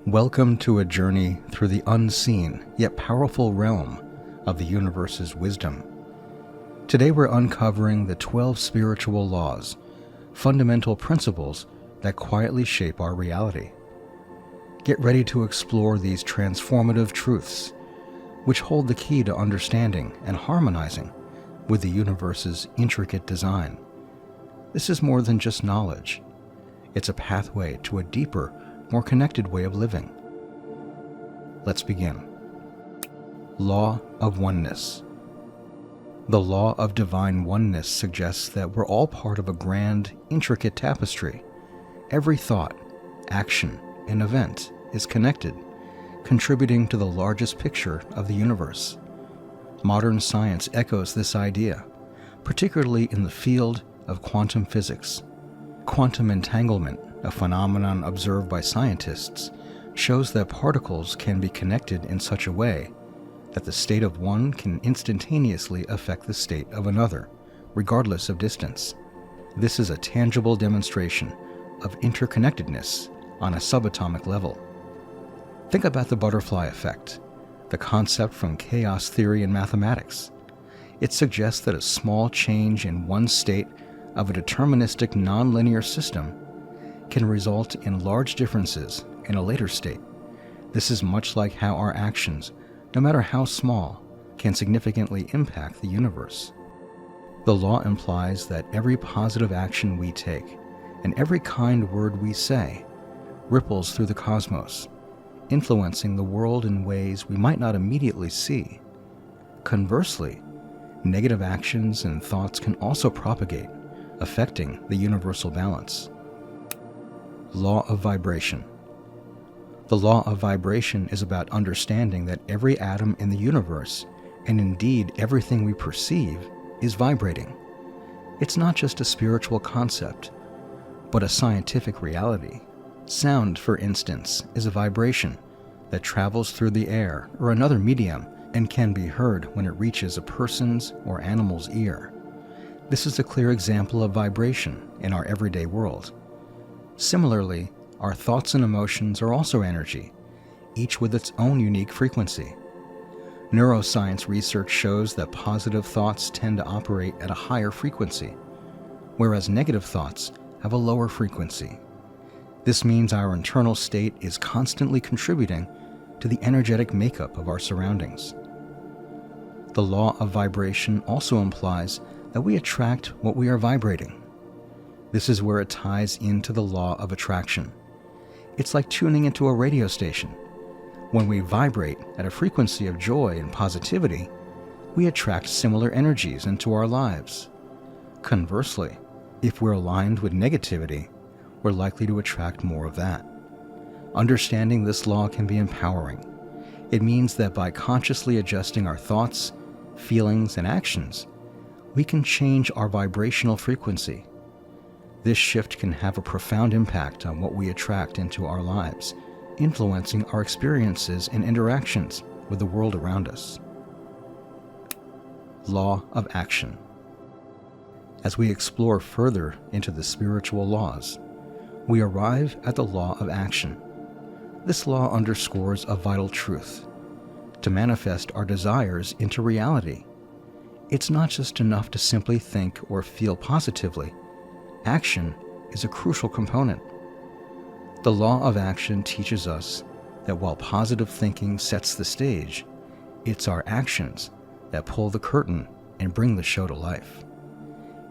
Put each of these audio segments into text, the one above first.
Welcome to a journey through the unseen yet powerful realm of the universe's wisdom. Today we're uncovering the 12 spiritual laws, fundamental principles that quietly shape our reality. Get ready to explore these transformative truths, which hold the key to understanding and harmonizing with the universe's intricate design. This is more than just knowledge. It's a pathway to a deeper, more connected way of living. Let's begin. Law of Oneness. The law of divine oneness suggests that we're all part of a grand, intricate tapestry. Every thought, action, and event is connected, contributing to the largest picture of the universe. Modern science echoes this idea, particularly in the field of quantum physics. Quantum entanglement, a phenomenon observed by scientists, shows that particles can be connected in such a way that the state of one can instantaneously affect the state of another, regardless of distance. This is a tangible demonstration of interconnectedness on a subatomic level. Think about the butterfly effect, the concept from chaos theory in mathematics. It suggests that a small change in one state of a deterministic nonlinear system can result in large differences in a later state. This is much like how our actions, no matter how small, can significantly impact the universe. The law implies that every positive action we take and every kind word we say ripples through the cosmos, influencing the world in ways we might not immediately see. Conversely, negative actions and thoughts can also propagate, affecting the universal balance. Law of vibration. The law of vibration is about understanding that every atom in the universe, and indeed everything we perceive, is vibrating. It's not just a spiritual concept, but a scientific reality. Sound, for instance, is a vibration that travels through the air or another medium and can be heard when it reaches a person's or animal's ear. This is a clear example of vibration in our everyday world. Similarly, our thoughts and emotions are also energy, each with its own unique frequency. Neuroscience research shows that positive thoughts tend to operate at a higher frequency, whereas negative thoughts have a lower frequency. This means our internal state is constantly contributing to the energetic makeup of our surroundings. The law of vibration also implies that we attract what we are vibrating. This is where it ties into the law of attraction. It's like tuning into a radio station. When we vibrate at a frequency of joy and positivity, we attract similar energies into our lives. Conversely, if we're aligned with negativity, we're likely to attract more of that. Understanding this law can be empowering. It means that by consciously adjusting our thoughts, feelings, and actions, we can change our vibrational frequency. This shift can have a profound impact on what we attract into our lives, influencing our experiences and interactions with the world around us. Law of action. As we explore further into the spiritual laws, we arrive at the law of action. This law underscores a vital truth: to manifest our desires into reality. It's not just enough to simply think or feel positively. Action is a crucial component. The law of action teaches us that while positive thinking sets the stage, it's our actions that pull the curtain and bring the show to life.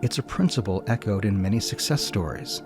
It's a principle echoed in many success stories.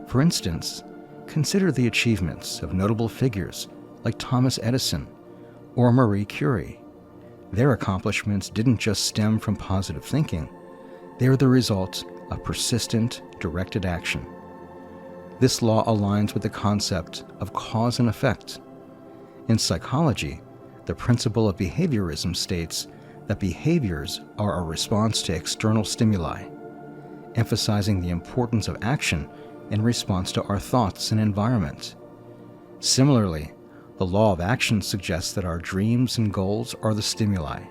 For instance, consider the achievements of notable figures like Thomas Edison or Marie Curie. Their accomplishments didn't just stem from positive thinking. They are the result of persistent, directed action. This law aligns with the concept of cause and effect. In psychology, the principle of behaviorism states that behaviors are a response to external stimuli, emphasizing the importance of action in response to our thoughts and environment. Similarly, the law of action suggests that our dreams and goals are the stimuli,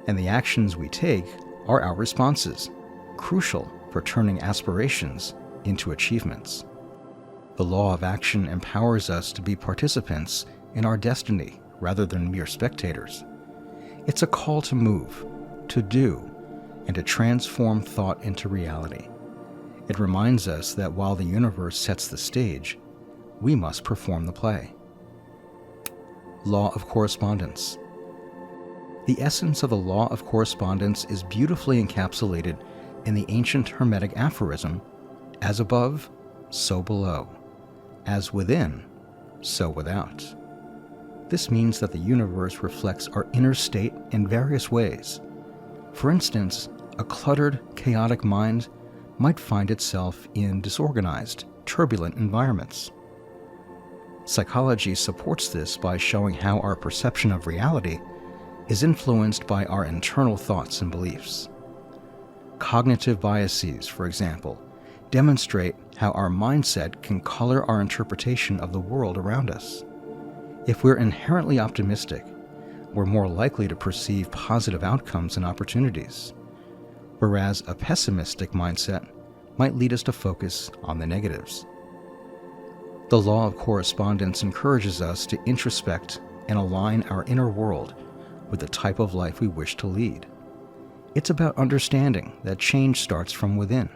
and the actions we take are our responses, crucial for turning aspirations into achievements. The law of action empowers us to be participants in our destiny rather than mere spectators. It's a call to move, to do, and to transform thought into reality. It reminds us that while the universe sets the stage, we must perform the play. Law of Correspondence. The essence of the law of correspondence is beautifully encapsulated in the ancient Hermetic aphorism, as above, so below, as within, so without. This means that the universe reflects our inner state in various ways. For instance, a cluttered, chaotic mind might find itself in disorganized, turbulent environments. Psychology supports this by showing how our perception of reality is influenced by our internal thoughts and beliefs. Cognitive biases, for example, demonstrate how our mindset can color our interpretation of the world around us. If we're inherently optimistic, we're more likely to perceive positive outcomes and opportunities, whereas a pessimistic mindset might lead us to focus on the negatives. The law of correspondence encourages us to introspect and align our inner world with the type of life we wish to lead. It's about understanding that change starts from within.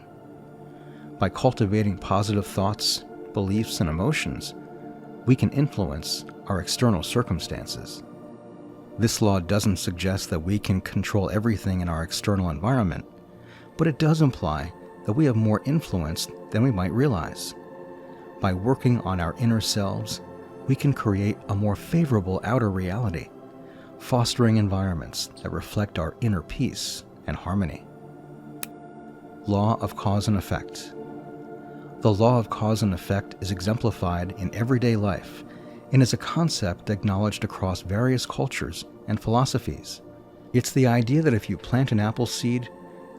By cultivating positive thoughts, beliefs, and emotions, we can influence our external circumstances. This law doesn't suggest that we can control everything in our external environment, but it does imply that we have more influence than we might realize. By working on our inner selves, we can create a more favorable outer reality, fostering environments that reflect our inner peace and harmony. Law of cause and effect. The law of cause and effect is exemplified in everyday life and is a concept acknowledged across various cultures and philosophies. It's the idea that if you plant an apple seed,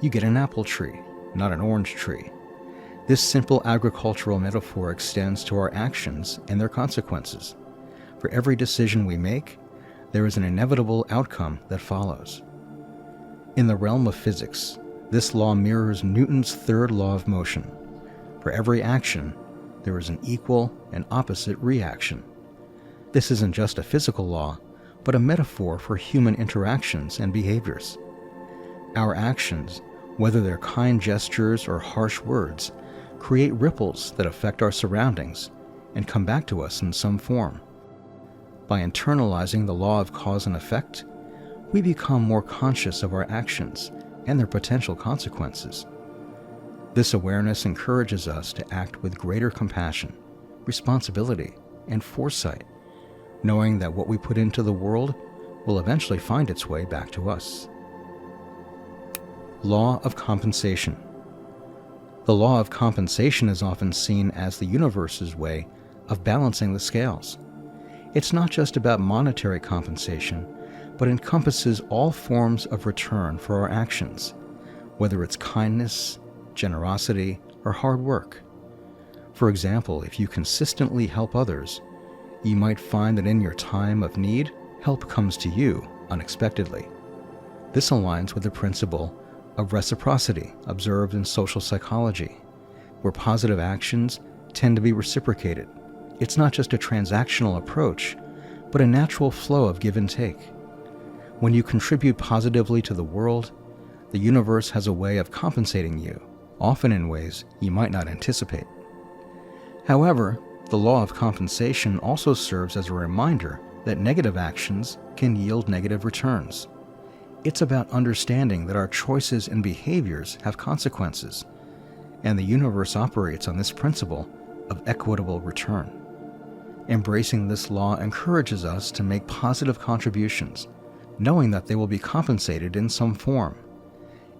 you get an apple tree, not an orange tree. This simple agricultural metaphor extends to our actions and their consequences. For every decision we make, there is an inevitable outcome that follows. In the realm of physics, this law mirrors Newton's third law of motion. For every action, there is an equal and opposite reaction. This isn't just a physical law, but a metaphor for human interactions and behaviors. Our actions, whether they're kind gestures or harsh words, create ripples that affect our surroundings and come back to us in some form. By internalizing the law of cause and effect, we become more conscious of our actions and their potential consequences. This awareness encourages us to act with greater compassion, responsibility, and foresight, knowing that what we put into the world will eventually find its way back to us. Law of compensation. The law of compensation is often seen as the universe's way of balancing the scales. It's not just about monetary compensation, but encompasses all forms of return for our actions, whether it's kindness, generosity, or hard work. For example, if you consistently help others, you might find that in your time of need, help comes to you unexpectedly. This aligns with the principle of reciprocity observed in social psychology, where positive actions tend to be reciprocated. It's not just a transactional approach, but a natural flow of give and take. When you contribute positively to the world, the universe has a way of compensating you, often in ways you might not anticipate. However, the law of compensation also serves as a reminder that negative actions can yield negative returns. It's about understanding that our choices and behaviors have consequences, and the universe operates on this principle of equitable return. Embracing this law encourages us to make positive contributions, knowing that they will be compensated in some form.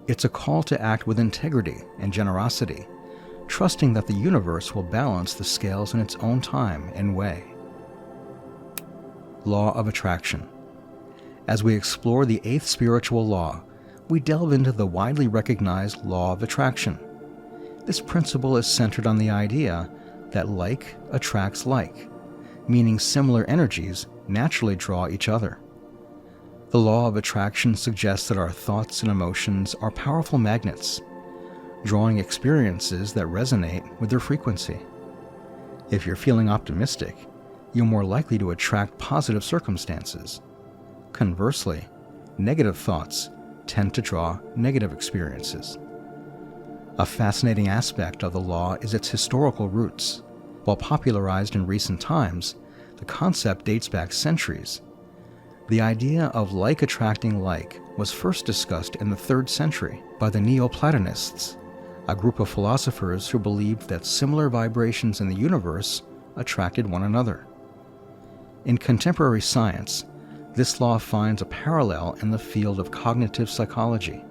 It's a call to act with integrity and generosity, trusting that the universe will balance the scales in its own time and way. Law of attraction. As we explore the eighth spiritual law, we delve into the widely recognized law of attraction. This principle is centered on the idea that like attracts like, meaning similar energies naturally draw each other. The law of attraction suggests that our thoughts and emotions are powerful magnets, drawing experiences that resonate with their frequency. If you're feeling optimistic, you're more likely to attract positive circumstances. Conversely, negative thoughts tend to draw negative experiences. A fascinating aspect of the law is its historical roots. While popularized in recent times, the concept dates back centuries. The idea of like attracting like was first discussed in the 3rd century by the Neoplatonists, a group of philosophers who believed that similar vibrations in the universe attracted one another. In contemporary science, this law finds a parallel in the field of cognitive psychology.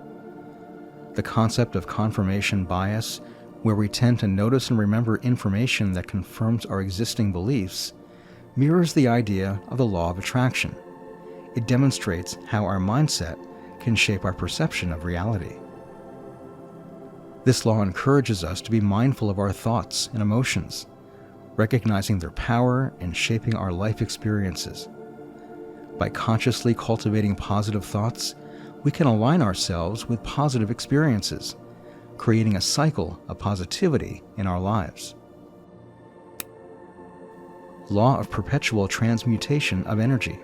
The concept of confirmation bias, where we tend to notice and remember information that confirms our existing beliefs, mirrors the idea of the law of attraction. It demonstrates how our mindset can shape our perception of reality. This law encourages us to be mindful of our thoughts and emotions, recognizing their power in shaping our life experiences. By consciously cultivating positive thoughts, we can align ourselves with positive experiences, creating a cycle of positivity in our lives. Law of perpetual transmutation of energy.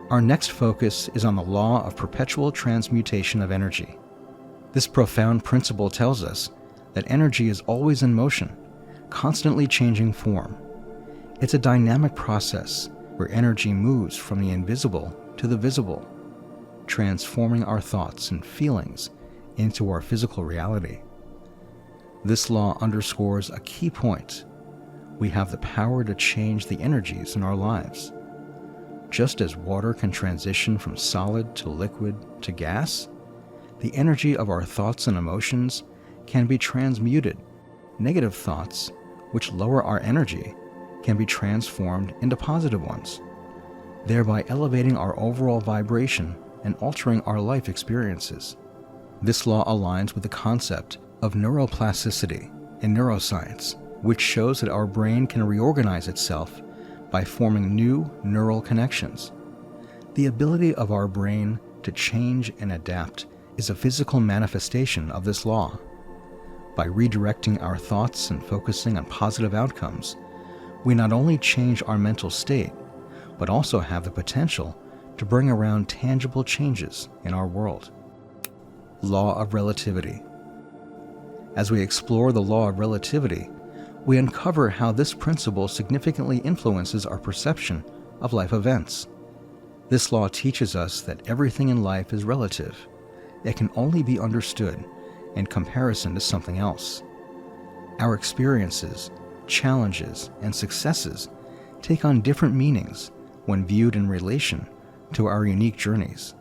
Our next focus is on the law of perpetual transmutation of energy. This profound principle tells us that energy is always in motion, constantly changing form. It's a dynamic process where energy moves from the invisible to the visible, transforming our thoughts and feelings into our physical reality. This law underscores a key point. We have the power to change the energies in our lives. Just as water can transition from solid to liquid to gas, the energy of our thoughts and emotions can be transmuted. Negative thoughts, which lower our energy, can be transformed into positive ones, thereby elevating our overall vibration and altering our life experiences. This law aligns with the concept of neuroplasticity in neuroscience, which shows that our brain can reorganize itself by forming new neural connections. The ability of our brain to change and adapt is a physical manifestation of this law. By redirecting our thoughts and focusing on positive outcomes, we not only change our mental state, but also have the potential to bring around tangible changes in our world. Law of relativity. As we explore the law of relativity, we uncover how this principle significantly influences our perception of life events. This law teaches us that everything in life is relative. It can only be understood in comparison to something else. Our experiences, challenges, and successes take on different meanings when viewed in relation to our unique journeys.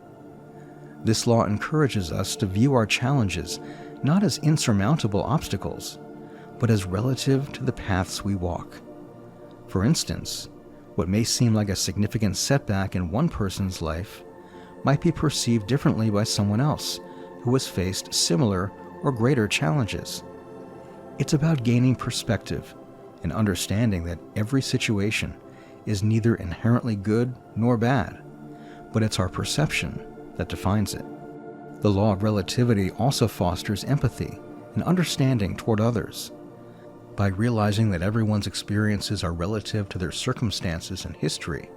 This law encourages us to view our challenges not as insurmountable obstacles, but as relative to the paths we walk. For instance, what may seem like a significant setback in one person's life might be perceived differently by someone else who has faced similar or greater challenges. It's about gaining perspective and understanding that every situation is neither inherently good nor bad, but it's our perception that defines it. The law of relativity also fosters empathy and understanding toward others. By realizing that everyone's experiences are relative to their circumstances and history,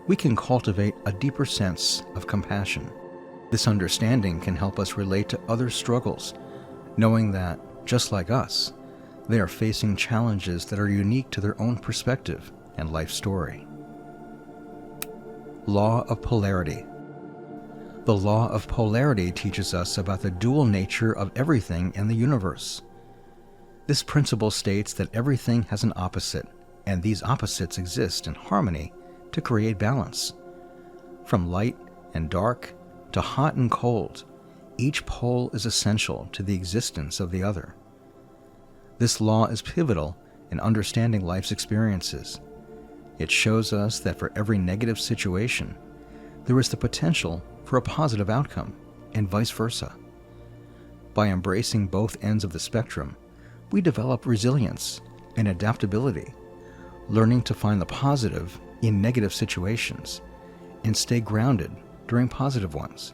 we can cultivate a deeper sense of compassion. This understanding can help us relate to others' struggles, knowing that, just like us, they are facing challenges that are unique to their own perspective and life story. Law of polarity. The law of polarity teaches us about the dual nature of everything in the universe. This principle states that everything has an opposite, and these opposites exist in harmony to create balance. From light and dark to hot and cold, each pole is essential to the existence of the other. This law is pivotal in understanding life's experiences. It shows us that for every negative situation, there is the potential for a positive outcome, and vice versa. By embracing both ends of the spectrum, we develop resilience and adaptability, learning to find the positive in negative situations and stay grounded during positive ones.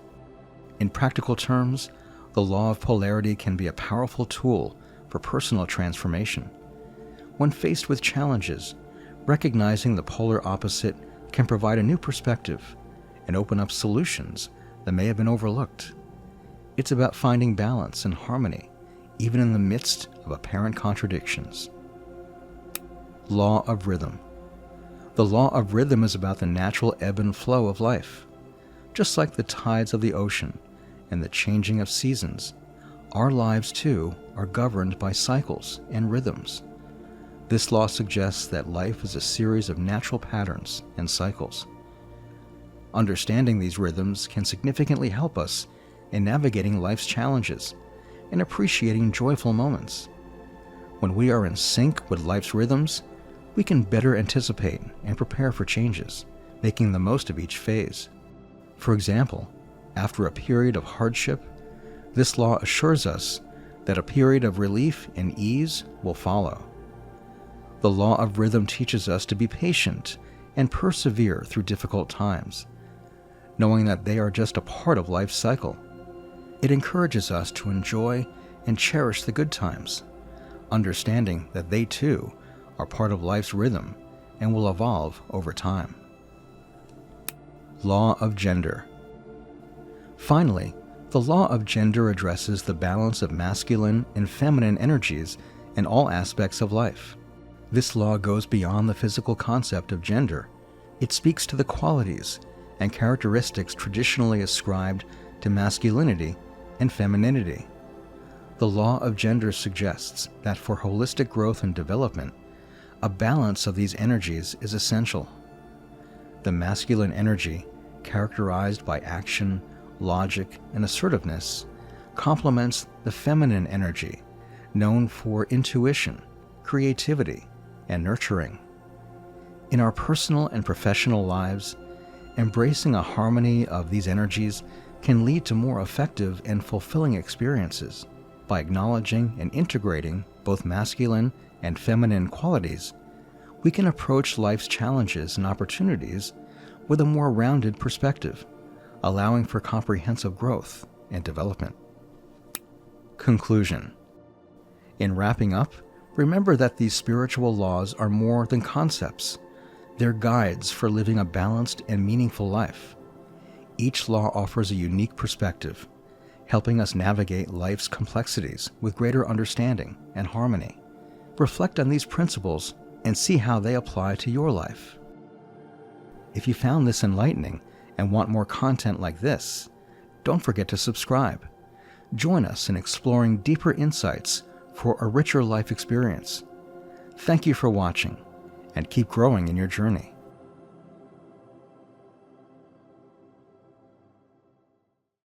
In practical terms, the law of polarity can be a powerful tool for personal transformation. When faced with challenges, recognizing the polar opposite can provide a new perspective and open up solutions that may have been overlooked. It's about finding balance and harmony, even in the midst of apparent contradictions. Law of rhythm. The law of rhythm is about the natural ebb and flow of life. Just like the tides of the ocean and the changing of seasons, our lives too are governed by cycles and rhythms. This law suggests that life is a series of natural patterns and cycles. Understanding these rhythms can significantly help us in navigating life's challenges and appreciating joyful moments. When we are in sync with life's rhythms, we can better anticipate and prepare for changes, making the most of each phase. For example, after a period of hardship, this law assures us that a period of relief and ease will follow. The law of rhythm teaches us to be patient and persevere through difficult times, knowing that they are just a part of life's cycle. It encourages us to enjoy and cherish the good times, understanding that they too are part of life's rhythm and will evolve over time. Law of gender. Finally, the law of gender addresses the balance of masculine and feminine energies in all aspects of life. This law goes beyond the physical concept of gender. It speaks to the qualities and characteristics traditionally ascribed to masculinity and femininity. The law of gender suggests that for holistic growth and development, a balance of these energies is essential. The masculine energy, characterized by action, logic, and assertiveness, complements the feminine energy, known for intuition, creativity, and nurturing. In our personal and professional lives, embracing a harmony of these energies can lead to more effective and fulfilling experiences. By acknowledging and integrating both masculine and feminine qualities, we can approach life's challenges and opportunities with a more rounded perspective, allowing for comprehensive growth and development. Conclusion. In wrapping up, remember that these spiritual laws are more than concepts. They're guides for living a balanced and meaningful life. Each law offers a unique perspective, helping us navigate life's complexities with greater understanding and harmony. Reflect on these principles and see how they apply to your life. If you found this enlightening and want more content like this, don't forget to subscribe. Join us in exploring deeper insights for a richer life experience. Thank you for watching, and keep growing in your journey.